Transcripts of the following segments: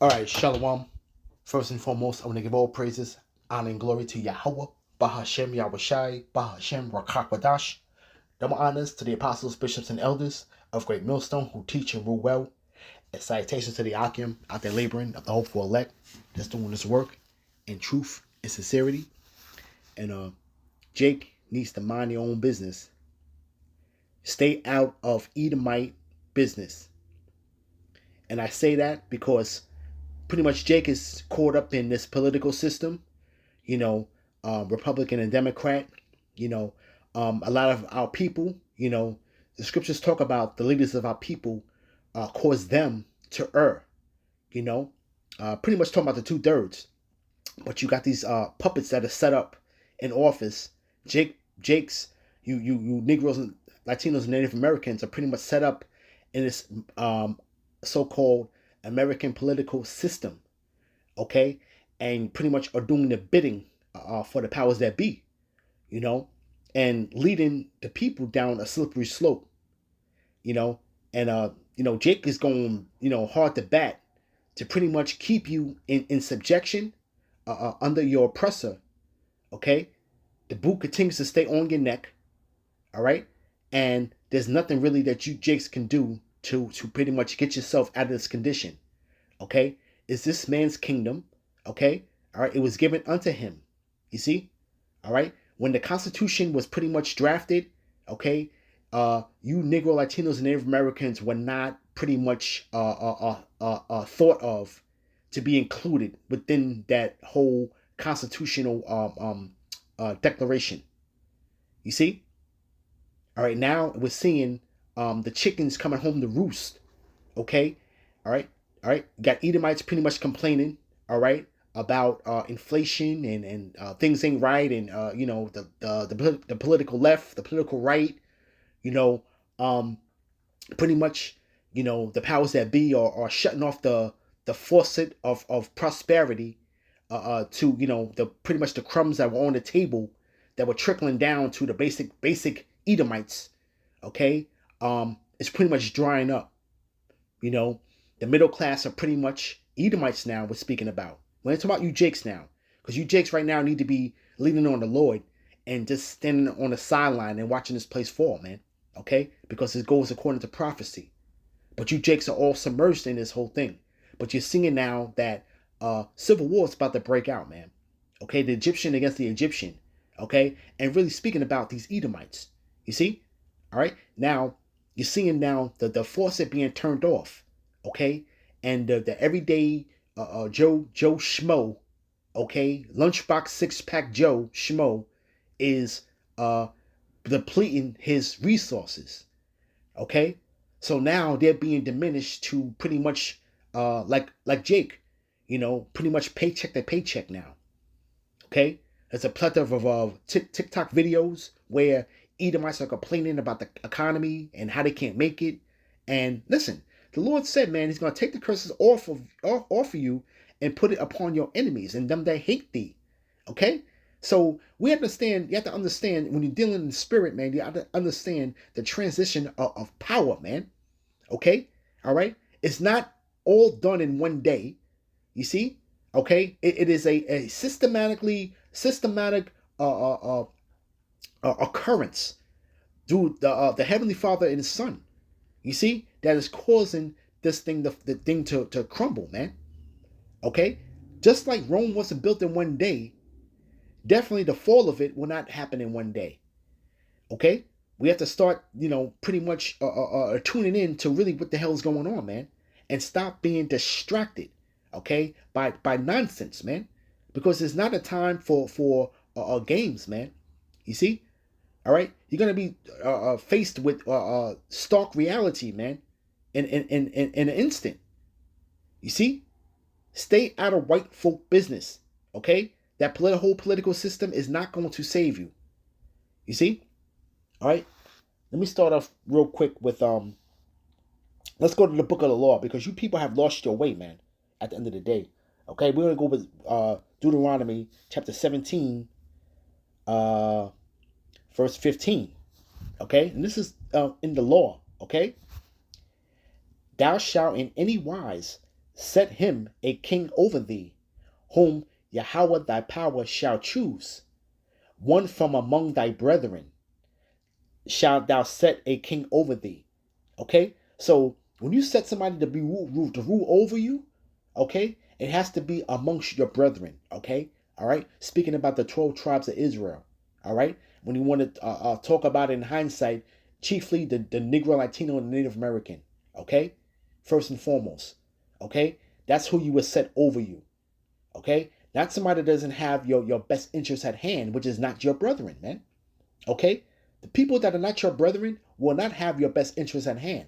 All right, Shalom. First and foremost, I want to give all praises, honor, and glory to Yahweh, Bahashem Yahushai, Bahashem Rakakwadash. Double honors to the apostles, bishops, and elders of Great Millstone who teach and rule well. And salutations to the Akim out there laboring of the hopeful elect that's doing this work in truth and sincerity. And Jake needs to mind your own business. Stay out of Edomite business. And I say that because pretty much Jake is caught up in this political system, you know, Republican and Democrat, a lot of our people, the scriptures talk about the leaders of our people cause them to err, pretty much talking about the 2/3. But you got these puppets that are set up in office. Jake's, you Negroes and Latinos and Native Americans are pretty much set up in this so-called American political system, okay, and pretty much are doing the bidding for the powers that be, and leading the people down a slippery slope, and Jake is going, hard to bat to pretty much keep you in subjection, under your oppressor, okay. The boot continues to stay on your neck, all right, and there's nothing really that you Jakes can do to pretty much get yourself out of this condition, okay. Is this man's kingdom, okay, all right. It was given unto him, you see, all right. When the Constitution was pretty much drafted, okay, you Negro, Latinos, and Native Americans were not pretty much thought of to be included within that whole constitutional declaration. You see, all right. Now we're seeing the chickens coming home to roost, okay, all right. All right, you got Edomites pretty much complaining, all right, about inflation and things ain't right, and the political left, the political right, you know, um, pretty much, the powers that be are shutting off the faucet of prosperity, to the pretty much the crumbs that were on the table that were trickling down to the basic Edomites, okay. It's pretty much drying up, you know. The middle class are pretty much Edomites now. We're speaking about. We're talking about you Jakes now, because you Jakes right now need to be leaning on the Lord and just standing on the sideline and watching this place fall, man. Okay, because it goes according to prophecy. But you Jakes are all submerged in this whole thing. But you're seeing now that civil war is about to break out, man. Okay, the Egyptian against the Egyptian. Okay, and really speaking about these Edomites. You see, all right. Now you're seeing now the faucet being turned off, okay, and the everyday Joe Schmo, okay, lunchbox 6-pack Joe Schmo is depleting his resources, okay. So now they're being diminished to pretty much like Jake, pretty much paycheck to paycheck now, okay. There's a plethora of TikTok videos where Edomites are complaining about the economy and how they can't make it. And listen, the Lord said, man, He's going to take the curses off of you and put it upon your enemies and them that hate thee. Okay? So you have to understand when you're dealing in the spirit, man, you have to understand the transition of power, man. Okay? All right? It's not all done in one day. You see? Okay? It is a systematic occurrence through the Heavenly Father and His Son. You see, that is causing this thing, the thing to crumble, man. Okay, just like Rome wasn't built in one day, definitely the fall of it will not happen in one day. Okay, we have to start, pretty much tuning in to really what the hell is going on, man, and stop being distracted, okay, by nonsense, man, because it's not a time for games, man. You see, all right, you're gonna be faced with stark reality, man, in an instant. You see, stay out of white folk business. Okay, that whole political system is not going to save you. You see, all right. Let me start off real quick with Let's go to the book of the law, because you people have lost your way, man. At the end of the day, okay, we're gonna go with Deuteronomy chapter 17, verse 15. Okay, and this is in the law. Okay, thou shalt in any wise set him a king over thee, whom Yahweh thy power shall choose. One from among thy brethren shalt thou set a king over thee. Okay? So when you set somebody to rule over you, okay, it has to be amongst your brethren. Okay? All right? Speaking about the 12 tribes of Israel. All right? When you want to talk about it in hindsight, chiefly the Negro, Latino, and Native American. Okay? First and foremost. Okay? That's who you would set over you. Okay? Not somebody that doesn't have your best interest at hand, which is not your brethren, man. Okay? The people that are not your brethren will not have your best interest at hand.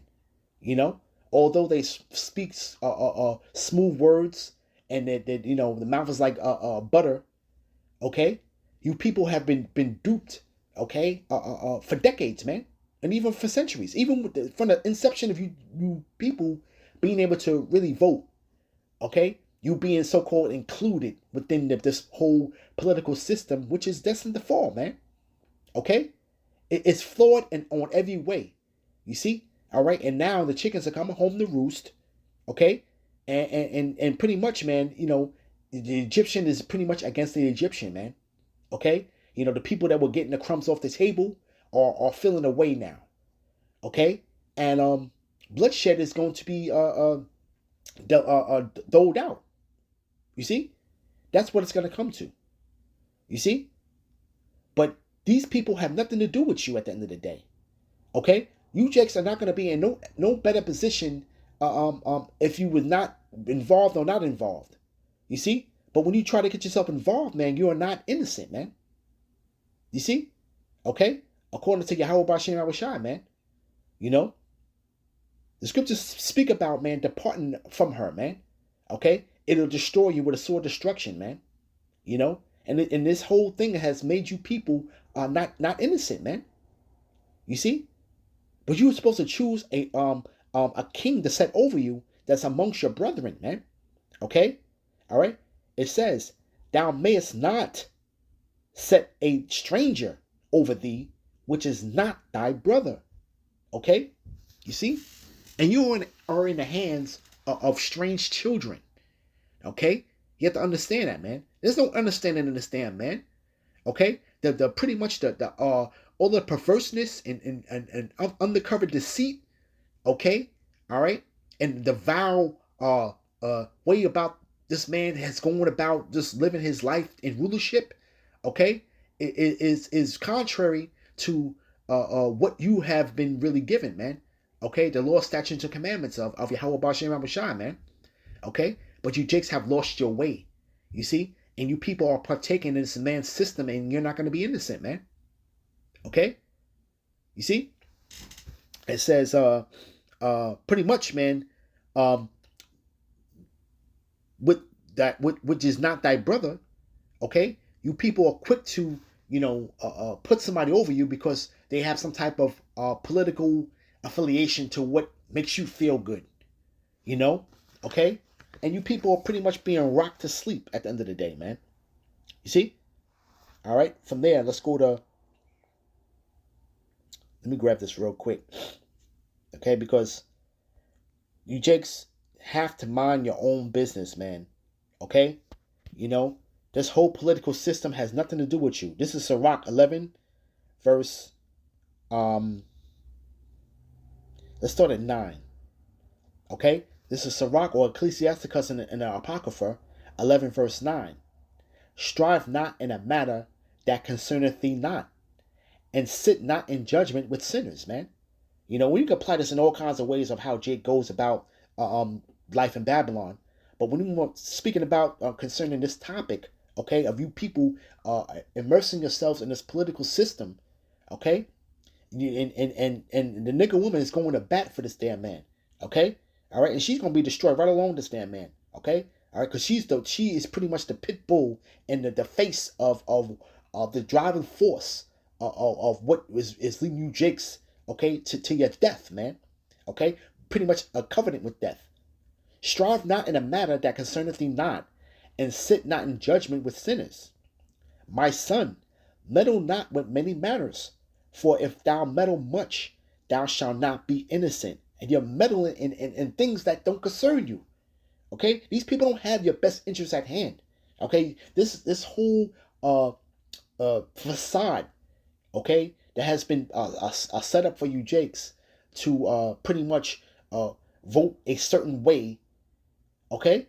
You know, although they speak smooth words and that the mouth is like butter. Okay, you people have been duped. Okay, for decades, man, and even for centuries, even from the inception of you people being able to really vote. Okay, you being so-called included within this whole political system, which is destined to fall, man. Okay, it's flawed and on every way. You see, all right, and now the chickens are coming home to roost. Okay, and pretty much, man, the Egyptian is pretty much against the Egyptian, man. Okay, the people that were getting the crumbs off the table are feeling away now. Okay, and bloodshed is going to be doled out. You see, that's what it's going to come to. You see, but these people have nothing to do with you at the end of the day. Okay, you jakes are not going to be in no better position if you were not involved or not involved. You see, but when you try to get yourself involved, man, you are not innocent, man. You see, okay, according to Yahweh Bashem Yahushai, man, the scriptures speak about, man, departing from her, man. Okay, it'll destroy you with a sword of destruction, man. And this whole thing has made you people not innocent, man. You see, but you were supposed to choose a king to set over you that's amongst your brethren, man. Okay, all right. It says, "Thou mayest not set a stranger over thee, which is not thy brother." Okay, you see, and you are in the hands of strange children. Okay, you have to understand that, man. There's no understanding in this damn, man. Okay, the pretty much the all the perverseness and undercover deceit. Okay, all right, and the vile way about this man has gone about just living his life in rulership. Okay, is contrary to what you have been really given, man. Okay, the law, statutes, and commandments of Yahweh Bashem Rabbashai, man. Okay, but you jakes have lost your way. You see, and you people are partaking in this man's system, and you're not going to be innocent, man. Okay, you see, it says pretty much, man, with that which is not thy brother. Okay, you people are quick to put somebody over you because they have some type of political affiliation to what makes you feel good. Okay, and you people are pretty much being rocked to sleep at the end of the day, man. You see, all right. From there, let's go to. Let me grab this real quick, okay? Because you jakes have to mind your own business, man. Okay, this whole political system has nothing to do with you. This is Sirach 11, verse. Let's start at 9. Okay, this is Sirach or Ecclesiasticus in the Apocrypha 11, verse 9. Strive not in a matter that concerneth thee not, and sit not in judgment with sinners, man. We can apply this in all kinds of ways of how Jake goes about life in Babylon. But when we were speaking about concerning this topic, okay, of you people immersing yourselves in this political system, okay, and the nigger woman is going to bat for this damn man, okay, all right, and she's gonna be destroyed right along this damn man, okay, all right, because she is pretty much the pit bull and the face of the driving force of what is leading you jakes, okay, to your death, man, okay, pretty much a covenant with death. Strive not in a matter that concerneth thee not, and sit not in judgment with sinners. My son, meddle not with many matters, for if thou meddle much, thou shalt not be innocent. And you're meddling in things that don't concern you. Okay, these people don't have your best interests at hand. Okay, this whole facade, okay, that has been a setup for you Jakes to pretty much vote a certain way. Okay,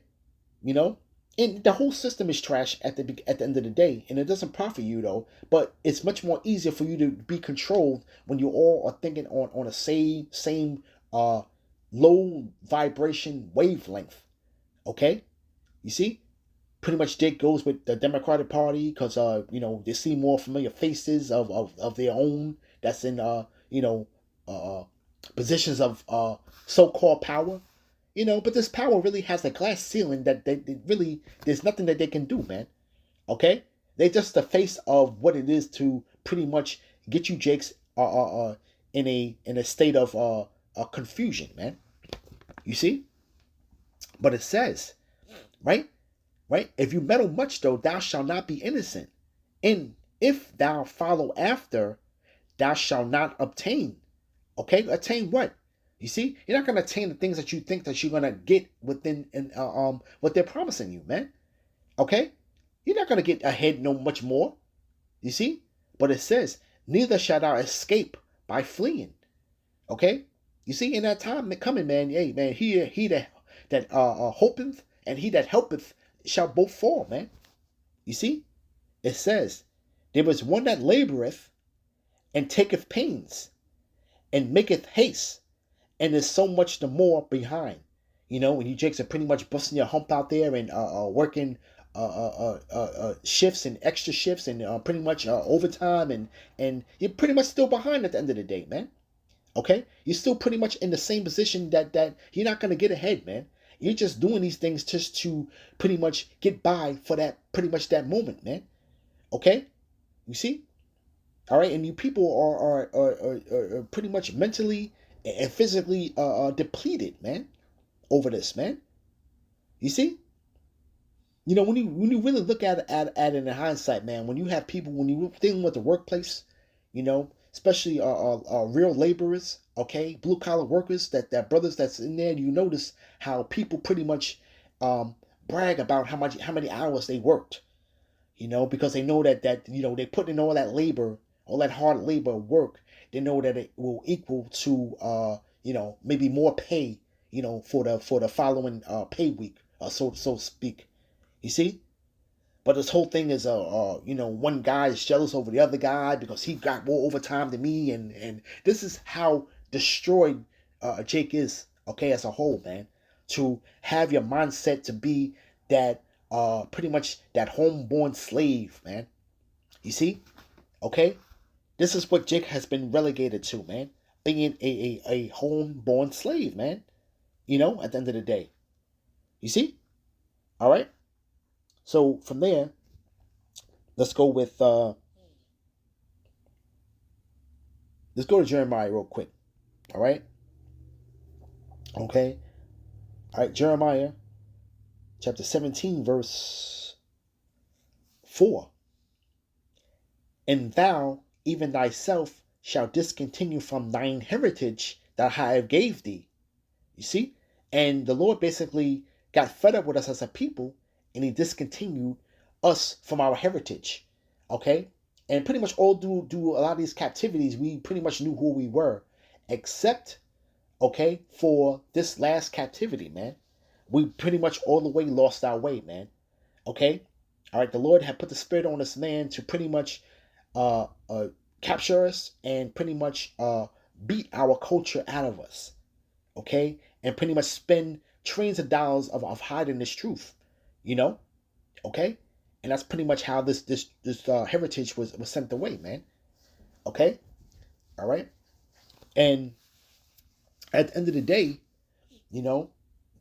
you know, and the whole system is trash at the end of the day, and it doesn't profit you though. But it's much more easier for you to be controlled when you all are thinking on a same uh low vibration wavelength. Okay, you see, pretty much Jake goes with the Democratic Party because they see more familiar faces of their own that's in uh positions of so-called power. But this power really has a glass ceiling that they really there's nothing that they can do, man. Okay, they just the face of what it is to pretty much get you Jakes in a state of confusion, man. You see, but it says right, right. If you meddle much, though, thou shalt not be innocent, and if thou follow after, thou shalt not obtain. Okay, attain what? You see, you're not gonna attain the things that you think that you're gonna get within and what they're promising you, man. Okay, you're not gonna get ahead no much more. You see, but it says, neither shalt thou escape by fleeing. Okay, you see, in that time coming, man. Hey, man, he that hopeth and he that helpeth shall both fall, man. You see, it says, there was one that laboreth and taketh pains and maketh haste and is so much the more behind. When you Jakes are pretty much busting your hump out there and working shifts and extra shifts and pretty much overtime and you're pretty much still behind at the end of the day, man. Okay, you're still pretty much in the same position that you're not gonna get ahead, man. You're just doing these things just to pretty much get by for that pretty much that moment, man. Okay, you see, all right, and you people are pretty much mentally and physically depleted, man, over this, man. You see, when you really look at it in hindsight, man, when you have people when you dealing with the workplace, especially real laborers, okay, blue collar workers, that brothers that's in there, you notice how people pretty much brag about how many hours they worked, because they know that they put in all that labor, all that hard labor work. They know that it will equal to maybe more pay, for the following pay week, so to speak. You see, but this whole thing is one guy is jealous over the other guy because he got more overtime than me, and this is how destroyed Jake is, okay, as a whole, man. To have your mindset to be that pretty much that homeborn slave, man. You see, okay, this is what Jake has been relegated to, man. Being a homeborn slave, man. At the end of the day, you see, all right. So from there, let's go with let's go to Jeremiah real quick. All right. Okay. All right. Jeremiah chapter 17, verse 4. And thou, even thyself, shalt discontinue from thine heritage that I have gave thee. You see? And the Lord basically got fed up with us as a people and he discontinued us from our heritage. Okay? And pretty much all do a lot of these captivities, we pretty much knew who we were, except, okay, for this last captivity, man. We pretty much all the way lost our way, man. Okay? All right, the Lord had put the spirit on this man to pretty much uh, uh, capture us and pretty much beat our culture out of us. Okay? And pretty much spend trillions of dollars of hiding this truth. You know? Okay? And that's pretty much how this heritage was sent away, man. Okay? All right? And at the end of the day, you know,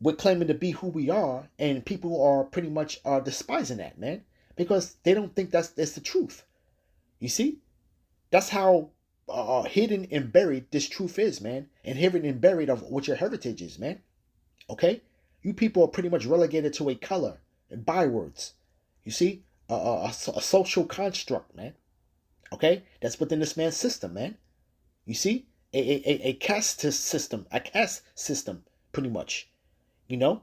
we're claiming to be who we are, and people are pretty much despising that, man, because they don't think that's the truth. You see, that's how hidden and buried this truth is, man, and hidden and buried of what your heritage is, man. Okay, you people are pretty much relegated to a color and bywords. You see, a social construct, man. Okay, that's within this man's system, man. You see, a caste system, pretty much. You know,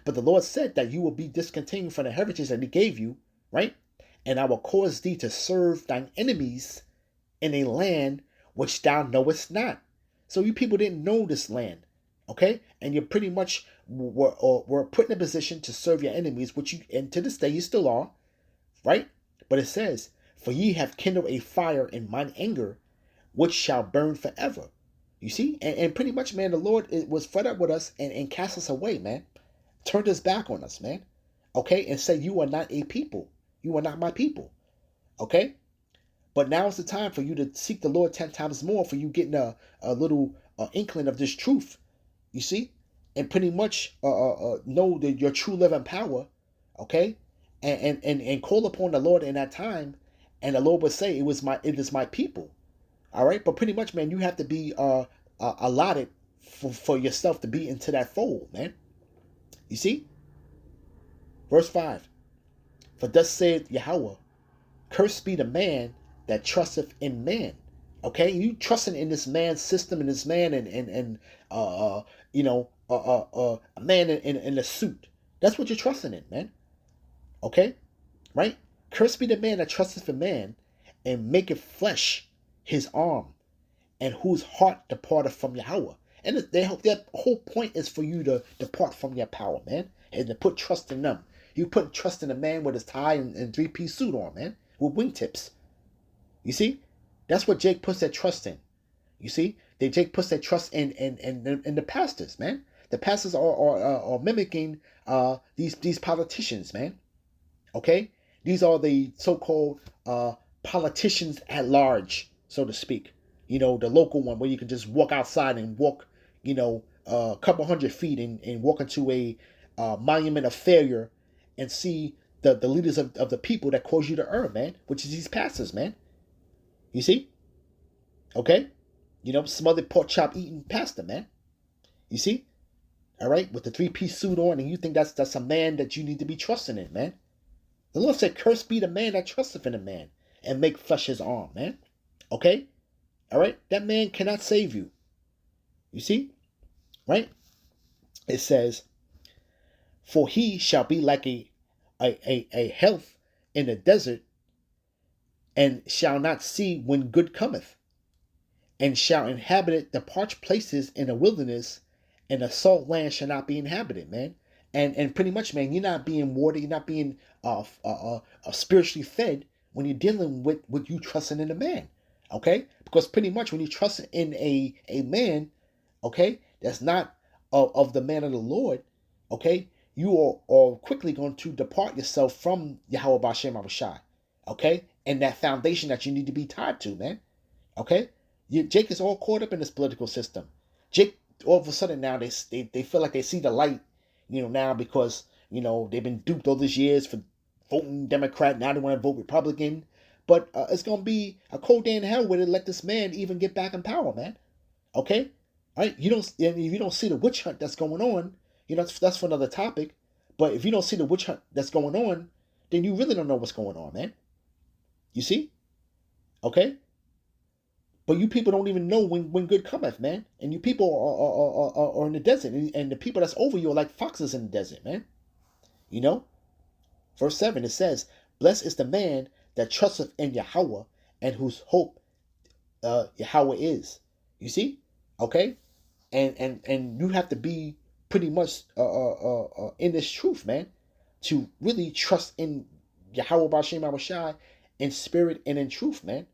But the Lord said that you will be discontinued from the heritage that he gave you, right? And I will cause thee to serve thine enemies in a land which thou knowest not. So you people didn't know this land, okay? And you pretty much were put in a position to serve your enemies, which you, and to this day you still are, right? But it says, for ye have kindled a fire in mine anger, which shall burn forever. You see? And pretty much, man, the Lord was fed up with us and cast us away, man. Turned his back on us, man. Okay? And said, you are not a people. You are not my people. Okay? But now is the time for you to seek the Lord 10 times more, for you getting a little inkling of this truth. You see? And pretty much know that your true living power. Okay? And call upon the Lord in that time. And the Lord would say, it is my people. All right, but pretty much, man, you have to be allotted for yourself to be into that fold, man. You see, verse 5. For thus saith Yahweh, cursed be the man that trusteth in man. Okay, you trusting in this man's system and this man and a man in a suit. That's what you're trusting in, man. Okay, right? Cursed be the man that trusteth in man and maketh flesh his arm, and whose heart departed from Yahweh. And their whole point is for you to depart from your power, man, and to put trust in them. You put trust in a man with his tie and three-piece suit on, man, with wingtips. You see? That's what Jake puts that trust in. You see? Jake puts that trust in the pastors, man. The pastors are mimicking these politicians, man. Okay? These are the so-called politicians at large, so to speak. You know, the local one where you can just walk outside and walk, a couple 100 feet and walk into a monument of failure and see the leaders of the people that cause you to earn, man, which is these pastors, man. You see? Okay? Smothered pork chop eating pastor, man. You see? All right? With the three-piece suit on, and you think that's a man that you need to be trusting in, man. The Lord said, cursed be the man that trusteth in a man and make flesh his arm, man. Okay? All right? That man cannot save you. You see? Right? It says, for he shall be like a health in the desert, and shall not see when good cometh, and shall inhabit the parched places in the wilderness, and the salt land shall not be inhabited, man. And pretty much, man, you're not being watered, you're not being spiritually fed when you're dealing with you trusting in a man, okay? Because pretty much when you trust in a man, okay, that's not of the man of the Lord, okay, you are quickly going to depart yourself from Yahweh Bashem Abishai, okay, and that foundation that you need to be tied to, man, okay? Jake is all caught up in this political system. Jake, all of a sudden now, they feel like they see the light, now because, they've been duped all these years for voting Democrat. Now they want to vote Republican. But it's going to be a cold day in hell where they let this man even get back in power, man. Okay? All right? If you don't see the witch hunt that's going on, that's for another topic. But if you don't see the witch hunt that's going on, then you really don't know what's going on, man. You see? Okay? But you people don't even know when good cometh, man. And you people are in the desert. And the people that's over you are like foxes in the desert, man. Verse 7, it says, blessed is the man that trusteth in Yahweh and whose hope Yahweh is. You see? Okay? And you have to be pretty much in this truth, man, to really trust in Yahweh Bashem Abishai in spirit and in truth, man.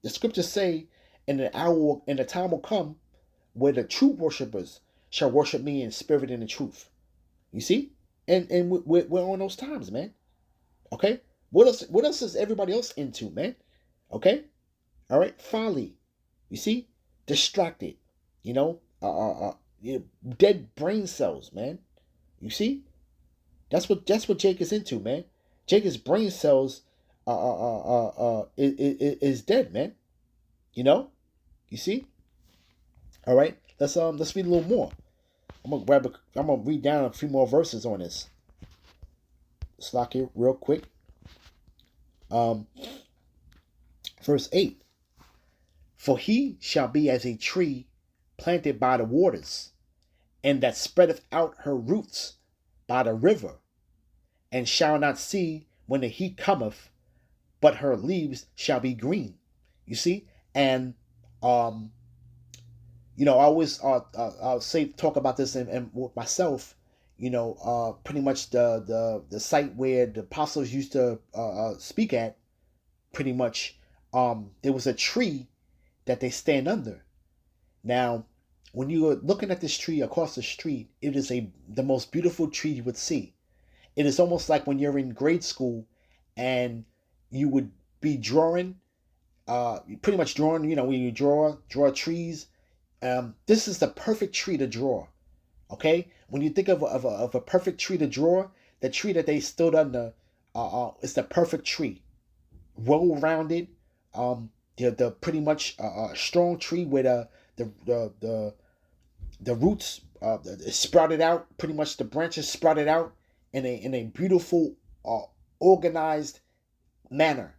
The scriptures say, and the time will come where the true worshipers shall worship me in spirit and in truth. You see? And we're on those times, man. Okay? What else is everybody else into, man? Okay? All right? Folly. You see? Distracted. Dead brain cells, man. You see? That's what Jake is into, man. Jake's brain cells is dead, man. You see? All right, let's read a little more. I'm gonna read down a few more verses on this. Let's lock it real quick. Verse 8. For he shall be as a tree planted by the waters, and that spreadeth out her roots by the river, and shall not see when the heat cometh, but her leaves shall be green. You see? And um I always say talk about this and with myself. Pretty much the site where the apostles used to speak at. Pretty much, there was a tree that they stand under. Now, when you are looking at this tree across the street, it is the most beautiful tree you would see. It is almost like when you're in grade school and you would be drawing, pretty much drawing. When you draw trees. This is the perfect tree to draw. Okay, when you think of a perfect tree to draw, the tree that they stood under, is the perfect tree, well rounded. The pretty much strong tree where the roots sprouted out. Pretty much the branches sprouted out in a beautiful, organized manner,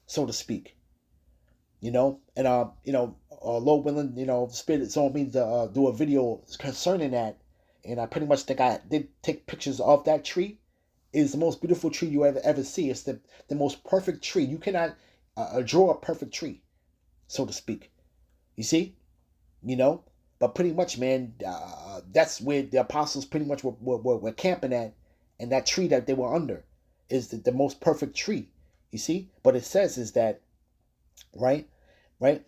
so to speak. And Lord willing, Spirit's on me to do a video concerning that, and I pretty much think I did take pictures of that tree. It is the most beautiful tree you ever see. It's the most perfect tree. You cannot draw a perfect tree, so to speak. You see, but pretty much, man, that's where the apostles pretty much were camping at, and that tree that they were under is the most perfect tree. You see, but it says is that right, right,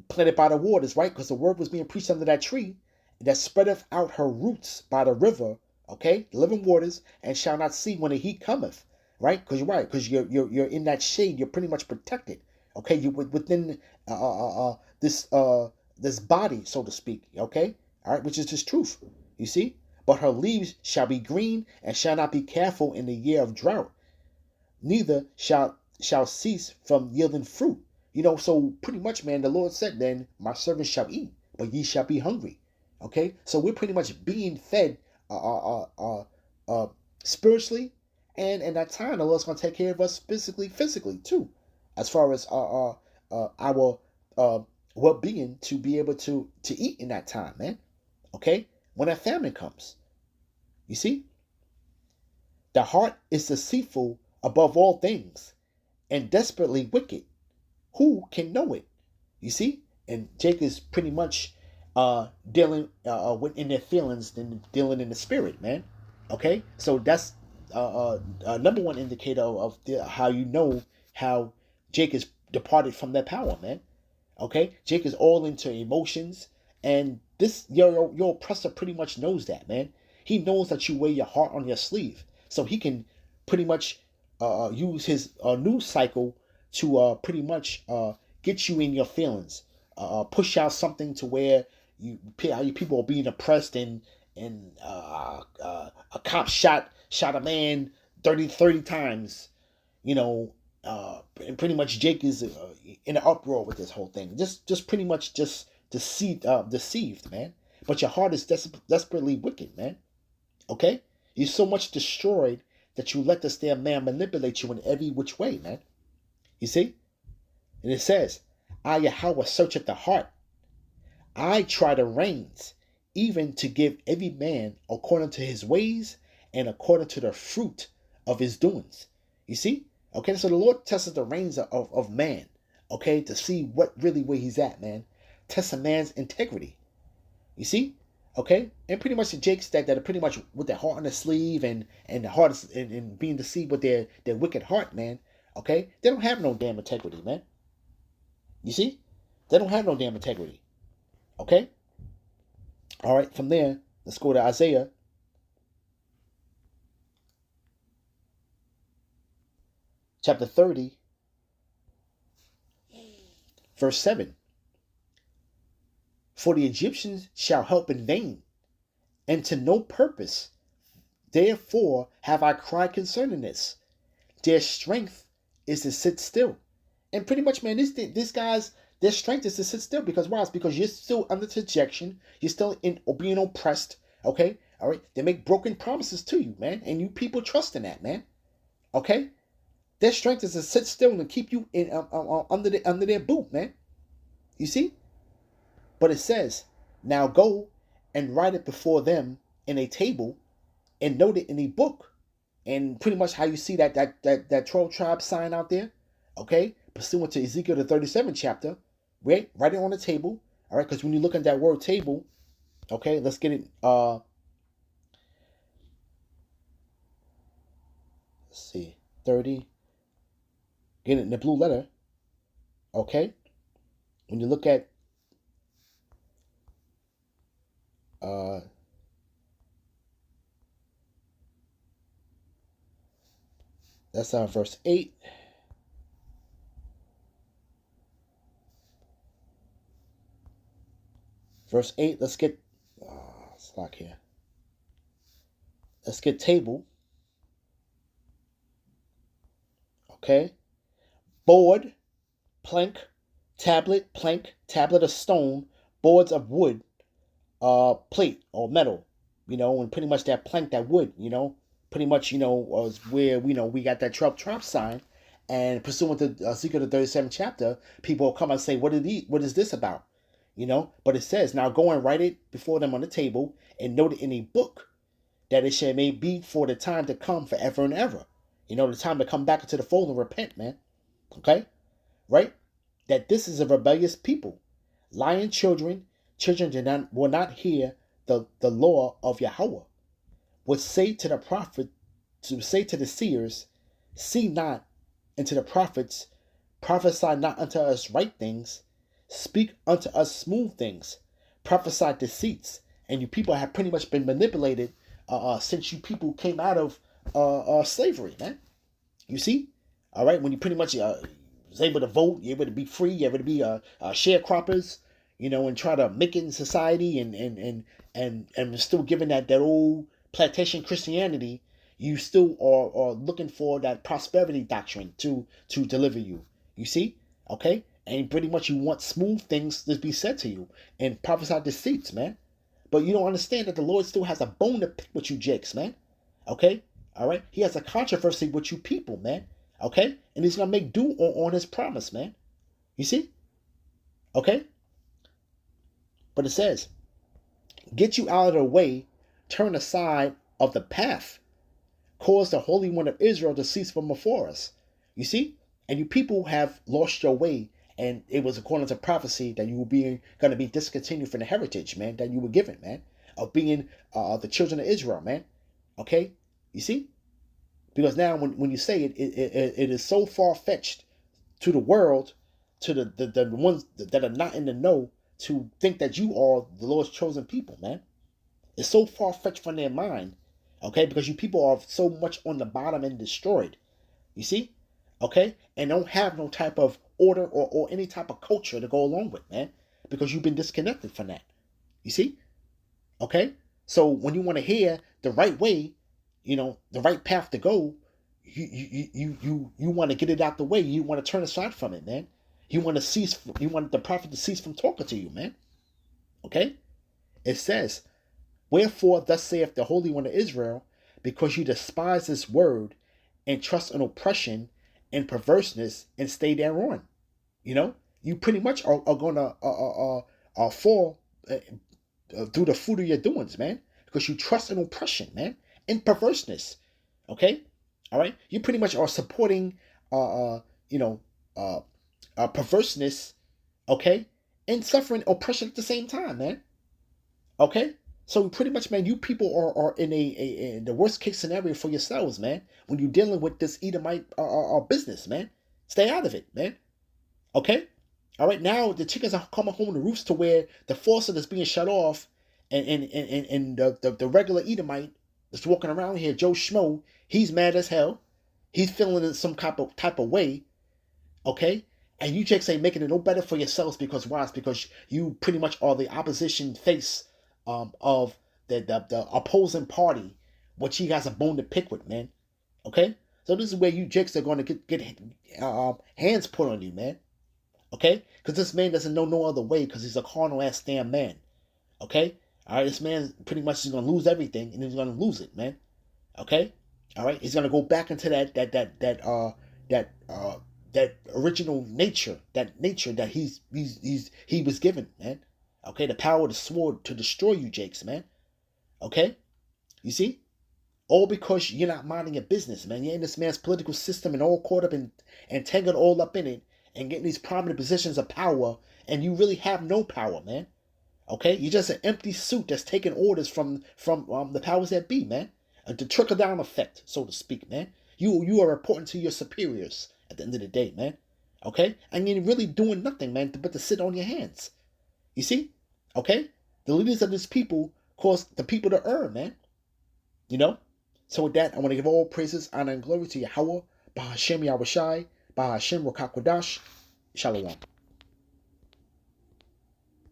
planted by the waters, right, because the word was being preached under that tree that spreadeth out her roots by the river, okay, the living waters, and shall not see when the heat cometh, right, because you're right, because you're in that shade, you're pretty much protected, okay, you within this body, so to speak, okay, all right, which is just truth, you see, but her leaves shall be green and shall not be careful in the year of drought, neither shall cease from yielding fruit. So pretty much, man, the Lord said, then my servants shall eat, but ye shall be hungry. Okay, so we're pretty much being fed spiritually, and in that time, the Lord's gonna take care of us physically too, as far as our well-being to be able to eat in that time, man. Okay, when that famine comes, you see, the heart is deceitful above all things and desperately wicked. Who can know it? You see? And Jake is pretty much dealing in their feelings than dealing in the spirit, man. Okay? So that's number one indicator of how you know how Jake is departed from their power, man. Okay? Jake is all into emotions, and this your oppressor pretty much knows that, man. He knows that you wear your heart on your sleeve, so he can pretty much use his news cycle to pretty much get you in your feelings, push out something to where you people are being oppressed, and a cop shot a man 30 times, and pretty much Jake is in an uproar with this whole thing. Just pretty much just deceived, man. But your heart is desperately wicked, man. Okay, you're so much destroyed that you let this damn man manipulate you in every which way, man. You see, and it says, "I Yahweh searcheth the heart. I try the reins, even to give every man according to his ways and according to the fruit of his doings." You see? Okay, so the Lord tests the reins of man, okay, to see what really where he's at, man. Test a man's integrity. You see? Okay? And pretty much the Jakes that are pretty much with their heart on their sleeve and the heart is, and being deceived with their wicked heart, man. Okay? They don't have no damn integrity, man. You see? They don't have no damn integrity. Okay? All right, from there, let's go to Isaiah chapter 30, verse 7. For the Egyptians shall help in vain, and to no purpose. Therefore have I cried concerning this. Their strength is to sit still. And pretty much, man, this guy's, their strength is to sit still. Because why? It's because you're still under subjection. You're still being oppressed. Okay? All right? They make broken promises to you, man. And you people trust in that, man. Okay? Their strength is to sit still and keep you in under their boot, man. You see? But it says, now go and write it before them in a table and note it in a book. And pretty much how you see that 12 tribe sign out there, okay, pursuant to Ezekiel the 37th chapter, right? Write it on the table, all right? Because when you look at that word table, okay, let's get it. Let's see, 30. Get it in the blue letter, okay? When you look at uh, that's verse 8. Verse 8, let's get slack here. Let's get table. Okay. Board, plank, tablet, tablet of stone, boards of wood, plate or metal, and pretty much that plank, that wood, pretty much, was where, we got that Trump sign. And pursuant to Ezekiel the 37th chapter, people will come and say, what is this about? But it says, now go and write it before them on the table and note it in a book, that it shall may be for the time to come forever and ever. The time to come back into the fold and repent, man. Okay? Right? That this is a rebellious people. Lying children will not hear the law of Yahweh. Would say to the prophet, to say to the seers, see not, and to the prophets, prophesy not unto us right things, speak unto us smooth things, prophesy deceits. And you people have pretty much been manipulated since you people came out of slavery, man. You see? All right, when you pretty much was able to vote, you're able to be free, you're able to be sharecroppers, and try to make it in society, and still given that old plantation Christianity, you still are looking for that prosperity doctrine to deliver you. You see? Okay? And pretty much you want smooth things to be said to you and prophesy deceits, man. But you don't understand that the Lord still has a bone to pick with you jakes, man. Okay? All right? He has a controversy with you people, man. Okay? And he's going to make do on his promise, man. You see? Okay? But it says, get you out of the way, turn aside of the path, cause the Holy One of Israel to cease from before us. You see? And you people have lost your way, and it was according to prophecy that you were going to be discontinued from the heritage, man, that you were given, man, of being the children of Israel, man. Okay? You see? Because now when you say it is so far-fetched to the world, to the ones that are not in the know, to think that you are the Lord's chosen people, man. It's so far-fetched from their mind, okay? Because you people are so much on the bottom and destroyed. You see? Okay? And don't have no type of order or any type of culture to go along with, man. Because you've been disconnected from that. You see? Okay? So when you want to hear the right way, the right path to go, you want to get it out the way. You want to turn aside from it, man. You want the prophet to cease from talking to you, man. Okay? It says, wherefore thus saith the Holy One of Israel, because you despise this word and trust in oppression and perverseness and stay thereon. You pretty much are going to fall through the fruit of your doings, man, because you trust in oppression, man, and perverseness. Okay? All right? You pretty much are supporting, perverseness, okay, and suffering oppression at the same time, man. Okay? So pretty much, man, you people are in in the worst case scenario for yourselves, man, when you're dealing with this Edomite business, man. Stay out of it, man. Okay? All right, now the chickens are coming home to roost to where the faucet is being shut off, and the regular Edomite that's walking around here, Joe Schmo, he's mad as hell. He's feeling in some type of way, okay? And you chicks ain't making it no better for yourselves because why? It's because you pretty much are the opposition face of the opposing party, which he has a bone to pick with, man. Okay? So this is where you chicks are going to get hands put on you, man. Okay? Because this man doesn't know no other way because he's a carnal ass damn man. Okay? Alright, this man pretty much is gonna lose everything and he's gonna lose it, man. Okay? Alright? He's gonna go back into that original nature, that he was given, man. Okay, the power of the sword to destroy you, Jakes, man. Okay? You see? All because you're not minding your business, man. You're in this man's political system and all caught up in and tangled all up in it and getting these prominent positions of power, and you really have no power, man. Okay, you're just an empty suit that's taking orders from the powers that be, man. The trickle down effect, so to speak, man. You are reporting to your superiors at the end of the day, man. Okay, and you're really doing nothing, man, but to sit on your hands. You see, okay, the leaders of this people cause the people to err, man. You know. So with that, I want to give all praises, honor, and glory to Yahweh, Bahashem Yahushai, Bahashem Rakakwadash, Shalom.